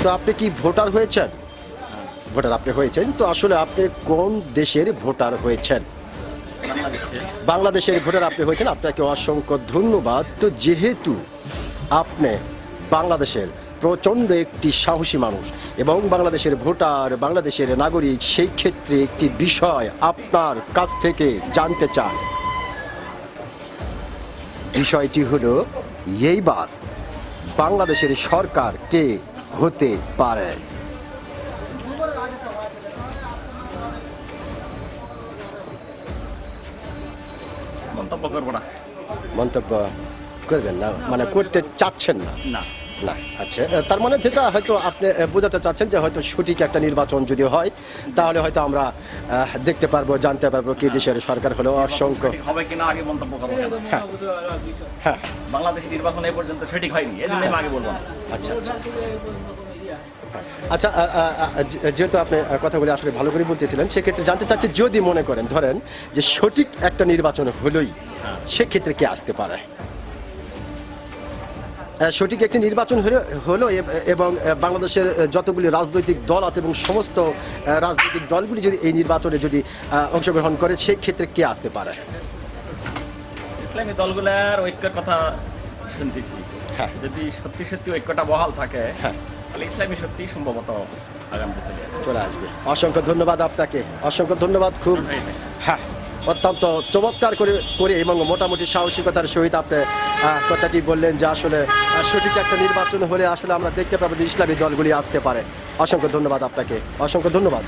তো আপনি কি ভোটার হয়েছেন? ভোটার আপনি হয়েছেন, তো আসলে আপনি কোন দেশের ভোটার হয়েছেন? বাংলাদেশের ভোটার আপনি হয়েছেন, আপনাকে অসংখ্য ধন্যবাদ। তো যেহেতু আপনি বাংলাদেশের প্রচণ্ড একটি সাহসী মানুষ এবং বাংলাদেশের ভোটার, বাংলাদেশের নাগরিক, সেই ক্ষেত্রে একটি বিষয় আপনার কাছ থেকে জানতে চাই। বিষয়টি হলো, এইবার বাংলাদেশের সরকার কে হতে পারে? মন্তব্য করবো না। মন্তব্য করবেন না, মানে করতে চাচ্ছেন না? না। না, আচ্ছা, তার মানে যেটা হয়তো আপনি বোঝাতে চাচ্ছেন যে হয়তো সঠিক একটা নির্বাচন যদি হয় তাহলে হয়তো আমরা দেখতে পারবো, জানতে পারবো কি দেশের সরকার হলো। অসংখ্য সঠিক হবে কিনা আগে মন্তব্য করবো কেন? হ্যাঁ হ্যাঁ, বাংলাদেশের নির্বাচন এ পর্যন্ত সঠিক হয়নি, এই জন্য আমি আগে বলবো না। আচ্ছা আচ্ছা আচ্ছা, যেহেতু আপনি কথাগুলি আসলে ভালো করে বলতেছিলেন, সেক্ষেত্রে জানতে চাচ্ছি, যদি মনে করেন ধরেন যে সঠিক একটা নির্বাচন হলোই, সেক্ষেত্রে কে আসতে পারে? সঠিক একটি নির্বাচন হলো এবং বাংলাদেশের যতগুলি রাজনৈতিক দল আছে এবং সমস্ত রাজনৈতিক দলগুলি যদি এই নির্বাচনে যদি অংশগ্রহণ করে, সেই ক্ষেত্রে কে আসতে পারে? ইসলামী দলগুলোর ঐক্যের কথা শুনতেছি। হ্যাঁ। যদি সত্যি সত্যি ঐক্যটা বহাল থাকে, হ্যাঁ, তাহলে ইসলামী সত্যি সম্ভবত আগামী চলে আসবে। অসংখ্য ধন্যবাদ আপনাকে, অসংখ্য ধন্যবাদ। খুব হ্যাঁ, অত্যন্ত চমৎকার করে এবং মোটামুটি সাহসিকতার সহিত আপনি কথাটি বললেন যে আসলে সঠিক একটা নির্বাচন হলে আসলে আমরা দেখতে পাবো যে ইসলামী দলগুলি আসতে পারে। অসংখ্য ধন্যবাদ আপনাকে, অসংখ্য ধন্যবাদ।